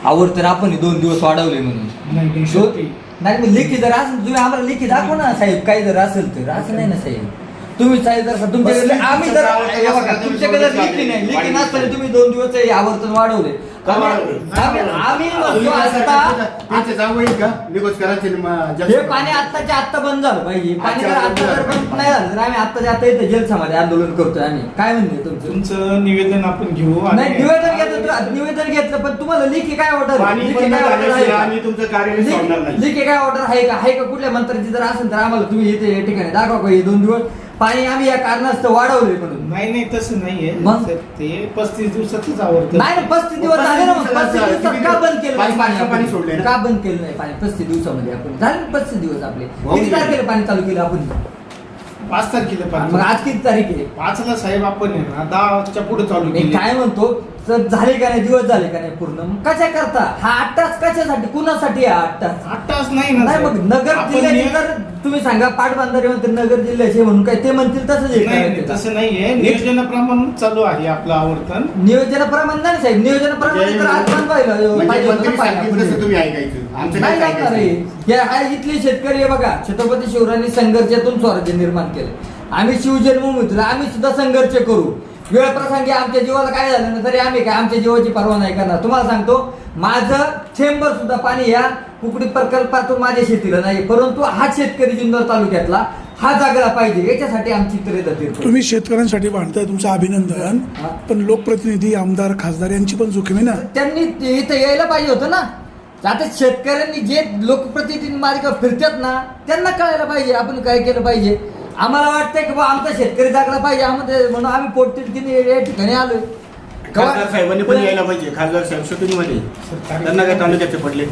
आवर्तन आपण 2 दिवस वाढवले म्हणून नाही मग लेखी जर असेल तुम्ही आम्हाला लेखी दाखवा ना साहेब, काही जर असेल तर. असं नाही ना साहेब, तुम्ही साहेब जर तुमच्याकडे आम्ही जर तुमच्याकडे जर लेखी नाही, लेखी नसताना तुम्ही 2 दिवस आवर्तन वाढवले आम्ही हे पाणी आत्ताच्या आत्ता बंद झालं पाहिजे. पाणी जर आता जर बंद नाही झालं तर आम्ही आत्ताच्या आता इथे जलसामध्ये आंदोलन करतोय. आम्ही काय म्हणतोय तुमचं निवेदन आपण घेऊ. नाही निवेदन घेतलं पण तुम्हाला लेखी काय ऑर्डर लेखी काय ऑर्डर आहे का कुठल्या मंत्र्याची जर असेल तर आम्हाला तुम्ही इथे या ठिकाणी दाखवा का 2 दिवस पाणी आम्ही या कारणास्तव वाढवले म्हणून. नाही तसं नाहीये. मग ते 35 दिवसातच आवडतं. नाही 35 दिवस झाले ना. मग 35 दिवसात का बंद केलं पाणी सोडले का बंद केलं नाही पाणी 35 दिवसामध्ये? आपण झाले 35 दिवस आपले. किती तारखेला पाणी चालू केलं आपण? 5 तारखेला पाणी. मग आज किती तारीख आहे? 5 ला साहेब आपण 10च्या पुढे चालू केली. काय म्हणतो तर झाले का नाही, दिवस झाले का नाही पूर्ण? मग कशा करता हा 8 तास? कशासाठी, कुणासाठी 8 तास? 8 तास नाही ना. नाही मग नगर जिल्ह्याचे तर तुम्ही सांगा पाटबंधारे म्हणते नगर जिल्ह्याचे म्हणून काय ते म्हणतील तसंच. तसं नाहीये. नियोजनाप्रमाणे चालू आहे आपलं आवर्तन. नियोजनाप्रमाणे नाही साहेब, नियोजनाप्रमाणे तर आज बंद इथले शेतकरी हे बघा, छत्रपती शिवरायांनी संघर्षातून स्वराज्य निर्माण केलं. आम्ही शिवजन्मभूमीतला आम्ही सुद्धा संघर्ष करू. वेळ प्रसंगी आमच्या जीवाला काय झालं ना तरी आम्ही काय आमच्या जीवाची पर्वा नाही करणार. तुम्हाला सांगतो माझं चेंबर सुद्धा पाणी या कुकडी प्रकल्पातून माझ्या शेतीला नाही, परंतु हा शेतकरी जुन्नर तालुक्यातला हा जागला पाहिजे याच्यासाठी आमची तऱ्हेतरी. तुम्ही शेतकऱ्यांसाठी भांडताय, तुमचं अभिनंदन. पण लोकप्रतिनिधी, आमदार, खासदार यांची पण जोखीम आहे ना. त्यांनी इथं यायला पाहिजे होतं ना. आता शेतकऱ्यांनी जे लोकप्रतिनिधी माझ्या फिरतात ना त्यांना कळायला पाहिजे आपण काय केलं पाहिजे. आम्हाला वाटतंय की बा आमचा शेतकरी जागला पाहिजे म्हणून आम्ही पोटतिडकीने या ठिकाणी आलोय. खासदार साहेबांनी पण यायला पाहिजे. खासदार साहेब शूटिंगमध्ये त्यांना काय तालुक्याचे पडले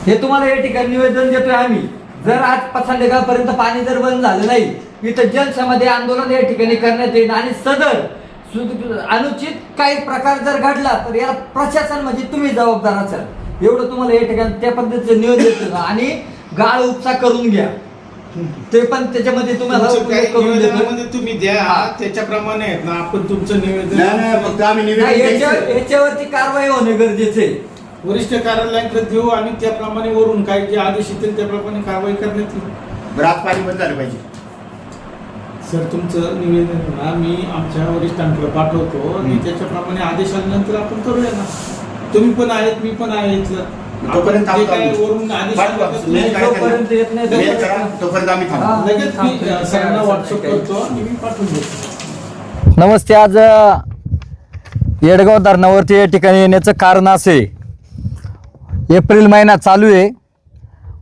हे तुम्हाला या ठिकाणी निवेदन देतोय आम्ही. जर आज पसंडेगावपर्यंत पाणी जर बंद झालं नाही इथं जलसमाधी आंदोलन या ठिकाणी करण्यात येईल आणि सदर अनुचित काही प्रकार जर घडला तर याला प्रशासन म्हणजे तुम्ही जबाबदार असाल. एवढं तुम्हाला या ठिकाणी त्या पद्धतीचं निवेदन देतो आणि गाळ उपसा करून घ्या. ते पण त्याच्यामध्ये तुम्हाला तुम्ही द्या त्याच्याप्रमाणे ना आपण तुमचं निवेदन याच्यावरती कारवाई होणे गरजेचे. वरिष्ठ कार्यालयाकडे देऊ आणि त्याप्रमाणे वरून काही जे आदेश येतील त्याप्रमाणे कारवाई करण्यात येईल. रात पाणी बंद झालं पाहिजे. सर तुमचं निवेदन ना मी आमच्या वरिष्ठांकडे पाठवतो आणि त्याच्याप्रमाणे आदेश आल्यानंतर आपण करूया ना. तुम्ही पण आहेत, मी पण आहे इथलं. तोपर्यंत वरून आदेश नमस्ते. आज येडगाव धरणावरती या ठिकाणी येण्याचं कारण असे, एप्रिल महिना चालू आहे,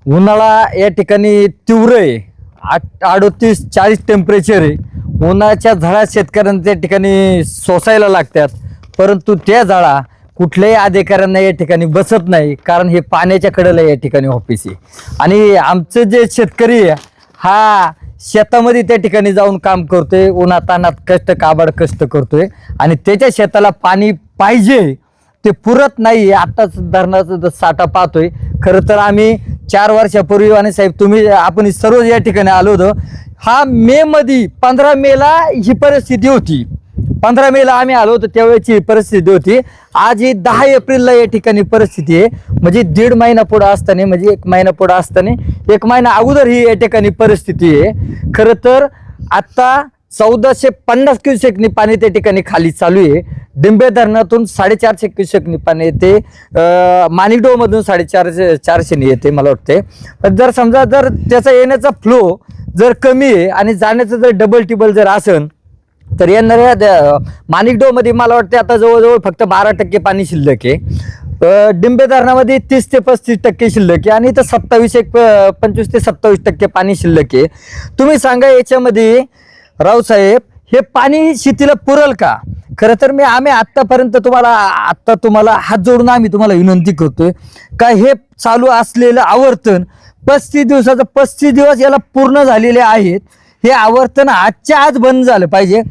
उन्हाळा या ठिकाणी तीव्र आहे, 38-40 टेम्परेचर आहे. उन्हाच्या झळा शेतकऱ्यांच्या ठिकाणी सोसायला लागतात, परंतु त्या झळा कुठल्याही अधिकाऱ्यांना या ठिकाणी बसत नाही, कारण हे पाण्याच्या कडेला या ठिकाणी ऑफिस आहे. आणि आमचं जे शेतकरी आहे हा शेतामध्ये त्या ठिकाणी जाऊन काम करतोय, उन्हातानात काबाड कष्ट करतोय आणि त्याच्या शेताला पाणी पाहिजे ते पुरत नाही. आताच धरणाचा साठा पाहतोय. खरं तर आम्ही 4 वर्षापूर्वी आणि साहेब आपण सर्व या ठिकाणी आलो होतो. हा मे मध्ये 15 मेला ही परिस्थिती होती. 15 मेला आम्ही आलो होतो त्यावेळेची परिस्थिती होती. आज ही 10 एप्रिलला या ठिकाणी परिस्थिती आहे. म्हणजे 1.5 महिना पुढे असताना, म्हणजे 1 महिना पुढे असताना 1 महिना अगोदर ही या ठिकाणी परिस्थिती आहे. खरं तर आता 1450 क्युसेकनी पाणी त्या ठिकाणी खाली चालू आहे. डिंबे धरणातून 450 क्युसेकनी पाणी येते, माणिकडोह मधून 450 येते मला वाटते. जर समजा जर त्याचा येण्याचा फ्लो जर कमी आहे आणि जाण्याचं जर डबल टिबल जर असेल तर येणाऱ्या माणिकडोह मध्ये मला वाटते आता जवळजवळ फक्त 12% पाणी शिल्लक आहे. डिंबे धरणामध्ये 30 ते 35% शिल्लक आहे आणि इथं 25 ते 27% पाणी शिल्लक आहे. तुम्ही सांगा याच्यामध्ये रावसाहेब हे पाणी शेतीला पुरल का? खरं तर आम्ही आत्तापर्यंत तुम्हाला हात जोडून आम्ही तुम्हाला विनंती करतोय का हे चालू असलेलं आवर्तन 35 दिवसाचं 35 दिवस याला पूर्ण झालेले आहेत. हे आवर्तन आजच्या आज बंद झालं पाहिजे.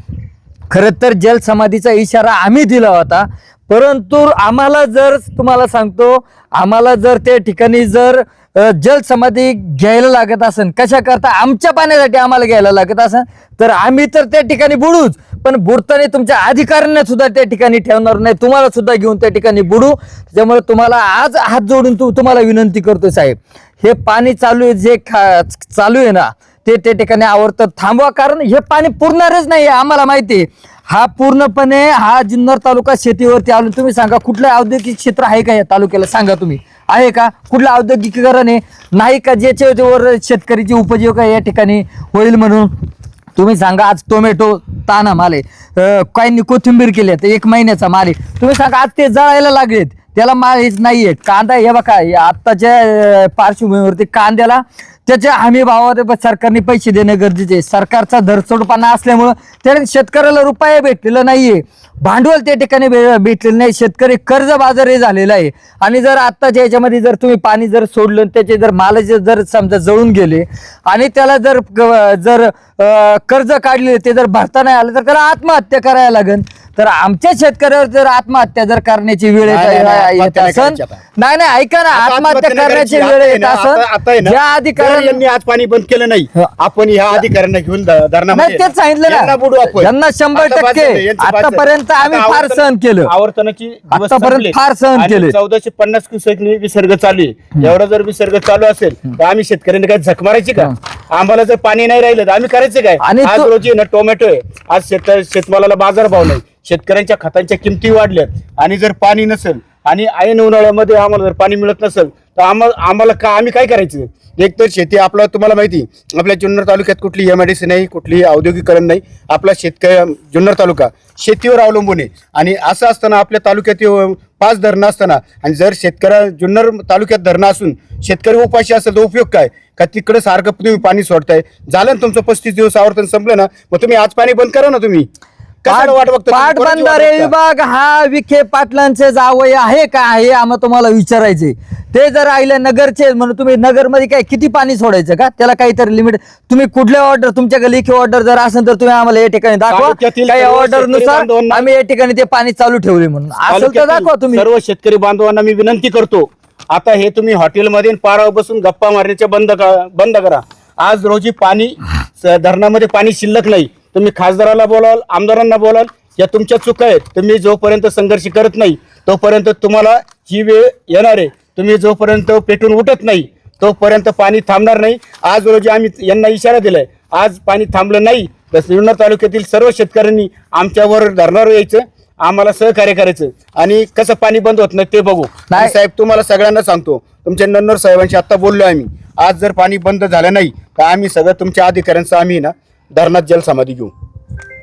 खरं तर जलसमाधीचा इशारा आम्ही दिला होता, परंतु आम्हाला जर तुम्हाला सांगतो आम्हाला जर त्या ठिकाणी जर जलसमाधी घ्यायला लागत असेल, कशा करता आमच्या पाण्यासाठी आम्हाला घ्यायला लागत असेल तर आम्ही तर त्या ठिकाणी बुडूच, पण बुडताना तुमच्या अधिकाऱ्यांना सुद्धा त्या ठिकाणी ठेवणार नाही, तुम्हाला सुद्धा घेऊन त्या ठिकाणी बुडू. त्याच्यामुळे तुम्हाला आज हात जोडून तुम्हाला विनंती करतोय साहेब, हे पाणी चालू आहे जे चालू आहे ना ते त्या ठिकाणी आवर्त थांबवा, कारण हे पाणी पुरणारच नाही आम्हाला माहिती आहे. हा पूर्णपणे हा जुन्नर तालुका शेतीवरती आलो. तुम्ही सांगा कुठलं औद्योगिक क्षेत्र आहे का या तालुक्याला? सांगा तुम्ही, आहे का कुठलं औद्योगिकीकरण आहे? नाही का ज्याच्यावर शेतकरीची उपजीविका या ठिकाणी होईल म्हणून? तुम्ही सांगा, आज टोमॅटो ताना माल आहे, काहींनी कोथिंबीर केली तर 1 महिन्याचा माल आहे. तुम्ही सांगा आज ते जळायला लागलेत, त्याला माल हेच नाहीये. कांदा हे बघा आत्ताच्या पार्श्वभूमीवरती कांद्याला त्याच्या हमी भावात सरकारने पैसे देणं गरजेचे आहे. सरकारचा धरसोडपणा असल्यामुळं त्याने शेतकऱ्याला रुपये भेटलेला नाहीये, भांडवल त्या ठिकाणी भेटलेलं नाही. शेतकरी कर्जबाजारी झालेला आहे. आणि जर आत्ताच्या याच्यामध्ये जर तुम्ही पाणी जर सोडलं, त्याचे जर माल जर समजा जळून गेले आणि त्याला जर कर्ज काढले ते जर भरता नाही आलं तर त्याला आत्महत्या करायला लागेल. तर आमच्या शेतकऱ्यावर जर आत्महत्या जर करण्याची वेळ येत असन, नाही ऐका ना, आत्महत्या करण्याची वेळ येत असन, ज्या अधिकाऱ्यांनी आज पाणी बंद केलं नाही, आपण ह्या अधिकाऱ्यांना घेऊन धरणामध्ये तेच सांगितलं यांना बुडू ना, आपण. यांना 100% आतापर्यंत आम्ही फार सहन केलं, आवर्तनाची दिवस आतापर्यंत संपले. फार सहन आणि केले. 1450 क्युसेकनी विसर्ग चालू आहे. एवढा जर विसर्ग चालू असेल तर आम्ही शेतकऱ्यांनी काय झक मारायची का? आम्हाला जर पाणी नाही राहिलं तर आम्ही करायचं काय? आणि आज रोजी ना टोमॅटो आहे, आज शेतमालाला बाजारभाव नाही, शेतकऱ्यांच्या खतांच्या किमती वाढल्यात. आणि जर पाणी नसेल आणि ऐन उन्हाळ्यामध्ये आम्हाला जर पाणी मिळत नसेल तर आम्ही काय करायचं? एक तर शेती आपलं तुम्हाला माहिती, आपल्या जुन्नर तालुक्यात कुठली MIDC नाही, कुठली औद्योगिकरण नाही. आपला जुन्नर तालुका शेतीवर अवलंबून आहे. आणि असं असताना आपल्या तालुक्यात 5 धरणं असताना आणि जर जुन्नर तालुक्यात धरणं असून शेतकरी उपाशी असेल तर उपयोग काय? का तिकडे सारखं तुम्ही पाणी सोडताय? झालं ना तुमचं 35 दिवस आवर्तन संपलं ना, मग तुम्ही आज पाणी बंद करा ना. तुम्ही पाटबंधारे विभाग हा विखे पाटलांचे जावई आहे का हे आम्हाला तुम्हाला विचारायचे. ते जर राहिले नगरचे म्हणून तुम्ही नगरमध्ये काय किती पाणी सोडायचं का? त्याला काहीतरी लिमिट. तुम्ही कुठल्या ऑर्डर, तुमच्या लेखी ऑर्डर जर असेल तर तुम्ही आम्हाला या ठिकाणी दाखवा, काही ऑर्डर नुसार आम्ही या ठिकाणी ते पाणी चालू ठेवले म्हणून असेल तर दाखवा तुम्ही. सर्व शेतकरी बांधवांना मी विनंती करतो, आता हे तुम्ही हॉटेलमध्ये पारावर बसून गप्पा मारण्याचे बंद करा. आज रोजी पाणी धरणामध्ये पाणी शिल्लक नाही. तुम्ही खासदाराला बोलाल, आमदारांना बोलाल, या तुमच्या चुका आहेत. तुम्ही जोपर्यंत संघर्ष करत नाही तोपर्यंत तुम्हाला ही वेळ येणार आहे. तुम्ही जोपर्यंत पेटून उठत नाही तोपर्यंत पाणी थांबणार नाही. आज रोजी आम्ही यांना इशारा दिलाय, आज पाणी थांबलं नाही तर जुन्नर तालुक्यातील सर्व शेतकऱ्यांनी आमच्यावर धरणावर यायचं, आम्हाला सहकार्य करायचं आणि कसं पाणी बंद होत नाही ते बघू. आणि साहेब तुम्हाला सगळ्यांना सांगतो, तुमच्या नन्नर साहेबांशी आता बोललो आम्ही, आज जर पाणी बंद झालं नाही तर आम्ही सगळं तुमच्या अधिकाऱ्यांचं आम्ही ना धरणात जलसमाधी घेऊ.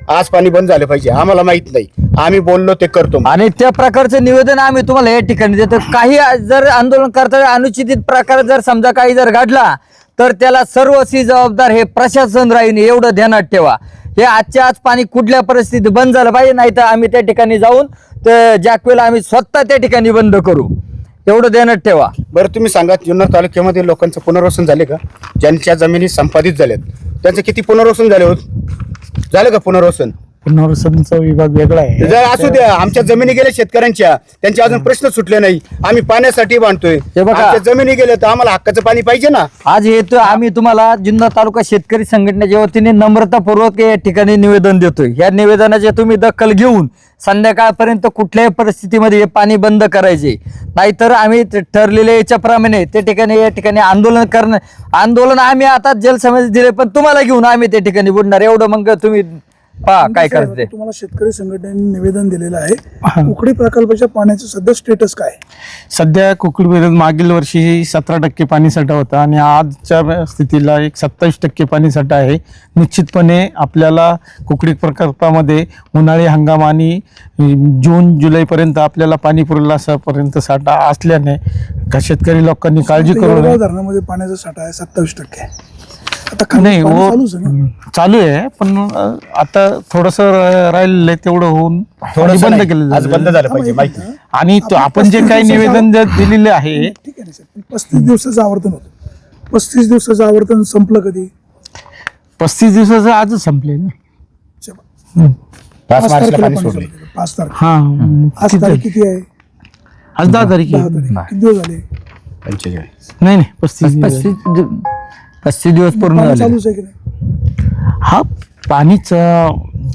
आज पाणी बंद झालं पाहिजे, आम्हाला माहित नाही, आम्ही बोललो ते करतो. आणि त्या प्रकारचं निवेदन आम्ही तुम्हाला या ठिकाणी देतो. काही जर आंदोलन करता अनुचित प्रकार जर समजा काही जर घडला तर त्याला सर्वस्वी जबाबदार हे प्रशासन राहील, एवढं ध्यानात ठेवा. हे आजच्या आज पाणी कुठल्या परिस्थितीत बंद झालं पाहिजे, नाही तर आम्ही त्या ठिकाणी जाऊन ज्यावेळेला आम्ही स्वतः त्या ठिकाणी बंद करू, एवढं ध्यानात ठेवा. बरं तुम्ही सांगा, जुन्नर तालुक्यामध्ये लोकांचं पुनर्वसन झाले का? ज्यांच्या जमिनी संपादित झाल्यात त्यांचं किती पुनर्वसन झाले झालं का? पुनर्वसन विभाग वेगळा आहे. जर असू द्या, आमच्या जमिनी गेल्या शेतकऱ्यांच्या, त्यांचे अजून प्रश्न सुटले नाही. आम्ही पाण्यासाठी बांधतोय, हे बघा. आमच्या जमिनी गेल्या तर आम्हाला हक्काचं पाणी पाहिजे ना. आज येतो आम्ही तुम्हाला जुन्नर तालुका शेतकरी संघटनेच्या वतीने नम्रतापूर्वक या ठिकाणी निवेदन देतोय. या निवेदनाची तुम्ही दखल घेऊन संध्याकाळपर्यंत कुठल्याही परिस्थितीमध्ये हे पाणी बंद करायचे, नाहीतर आम्ही ठरलेल्या याच्याप्रमाणे त्या ठिकाणी या ठिकाणी आंदोलन आम्ही आता जलसमाधी दिले, पण तुम्हाला घेऊन आम्ही त्या ठिकाणी बुडणार. एवढं मग तुम्ही पहा काय करायचं ते. तुम्हाला शेतकरी संघटनेने निवेदन दिलेलं आहे. कुकडी प्रकल्पाच्या पाण्याचं सध्या स्टेटस काय? सध्या कुकडीमध्ये मागील वर्षी 17% पाणीसाठा होता आणि आजच्या स्थितीला 27% पाणीसाठा आहे. निश्चितपणे आपल्याला कुकडी प्रकल्पामध्ये उन्हाळी हंगाम आणि जून जुलैपर्यंत आपल्याला पाणी पुरवठा असापर्यंत साठा असल्याने शेतकरी लोकांनी काळजी करू नये. धरणामध्ये पाण्याचा साठा आहे 27%. आता नाही पाणी चालू आहे, पण आता थोडस राहिलेलं आहे, तेवढं होऊन थोडंसं बंद नाही, केलं आज बंद झालं पाहिजे माहिती. आणि आपण जे काही निवेदन दिलेले आहे, ठीक आहे ना साहेब, 35 दिवसाचं आवर्तन होतं. 35 दिवसाचं आवर्तन संपलं कधी? 35 दिवसाचं आजच संपले ना. 5 मार्चला तारखेला पाणी पाणी सोडले. सोडलं. 5 तारीख. हा आज तारीख किती आहे? आज 10 तारीख 10 आहे. तारीख. किती दिवस झाले? 45. नाही 35 दिवस. 35 दिवस पूर्ण पाणी झाले. चालूच आहे की नाही? हा पाणीच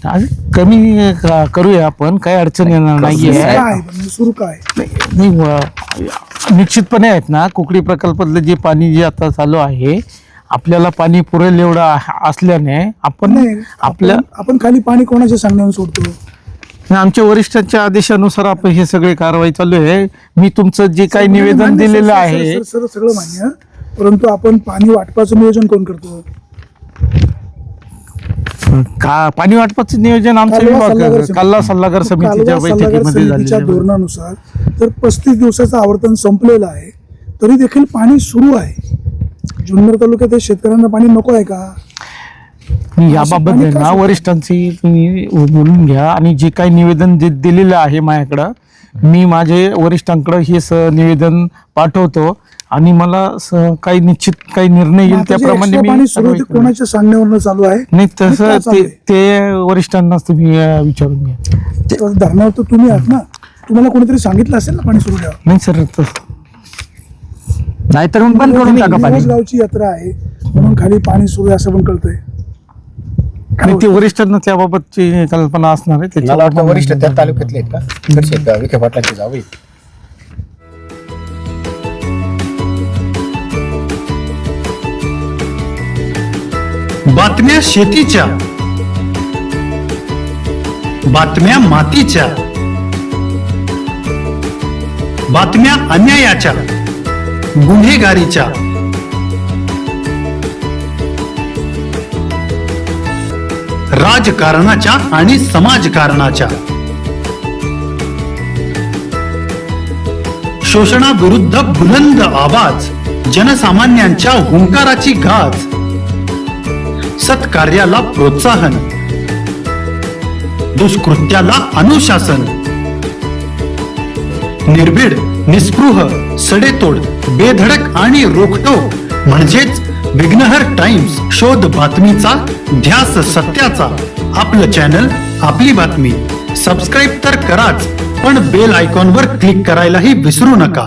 आज कमी करूया आपण, काही अडचण येणार नाहीये. काय म्हणजे सुरू काय निश्चितपणे आहेत ना, कुकडी प्रकल्पातलं जे पाणी जे आता चालू आहे, आपल्याला पाणी पुरेल एवढं असल्याने आपण नाही आपल्या आपण खाली पाणी कोणाच्या सांगण्यावर सोडतो? आमच्या वरिष्ठांच्या आदेशानुसार आपण हे सगळे कारवाई चालू आहे. मी तुमचं जे काही निवेदन मान्य, दिलेलं सर, आहे सर, सर, सगळं मान्य, परंतु आपण पाणी वाटपाचं नियोजन कोण करतो? का पाणी वाटपाचं नियोजन आमचा विभाग काल्ला सल्लागार समितीच्या कालवा सल्लागार बैठकीमध्ये समितीच्या झालेलं आहे. धोरणानुसार तर 35 दिवसाचं आवर्तन संपलेलं आहे, तरी देखील पाणी सुरू आहे. जुन्नर तालुक्यात हे शेतकऱ्यांना पाणी नको आहे का? याबाबत आहे ना, वरिष्ठांची तुम्ही बोलून घ्या आणि जे काही निवेदन दिलेलं आहे माझ्याकडं, मी माझे वरिष्ठांकडे हे निवेदन पाठवतो आणि मला काही निश्चित काही निर्णय येईल आता जे त्याप्रमाणे extra मी पाणी सुरू आहे ते कोणाच्या सांगण्यावरनं चालू आहे? नाही आणि तसं का चालू आहे? ते वरिष्ठांनाच तुम्ही विचारून घ्या. धरणावर तर तुम्ही आहात ना, तुम्हाला कोणीतरी सांगितलं असेल ना पाणी सुरू द्यावं. नाही सर, नाहीतर मग बंद करून टाका पाणी. गावची यात्रा आहे म्हणून खाली पाणी सुरू आहे असं पण कळतंय. आणि ते वरिष्ठांना त्याबाबतची कल्पना असणार आहे. मला वाटतं वरिष्ठ त्या तालुक्यातले आहेत का, इकडचे आहेत का, विखे पाटलांचे जावई? बातम्या शेतीच्या, बातम्या मातीच्या, बातम्या अन्यायाच्या, गुन्हेगारीच्या, राजकारणाच्या आणि समाजकारणाच्या, शोषणाविरुद्ध बुलंद आवाज, जनसामान्यांच्या हुंकाराची गाज, सत्कार्याला प्रोत्साहन, दुष्कृत्याला अनुशासन, निर्भीड, निस्पृह, सडेतोड, बेधडक आणि रोखटोक म्हणजेच विघ्नहर टाइम्स. शोध बातमीचा, ध्यास सत्याचा. आपलं चॅनल, आपली बातमी. सबस्क्राईब तर कराच, पण बेल आयकॉनवर क्लिक करायलाही विसरू नका.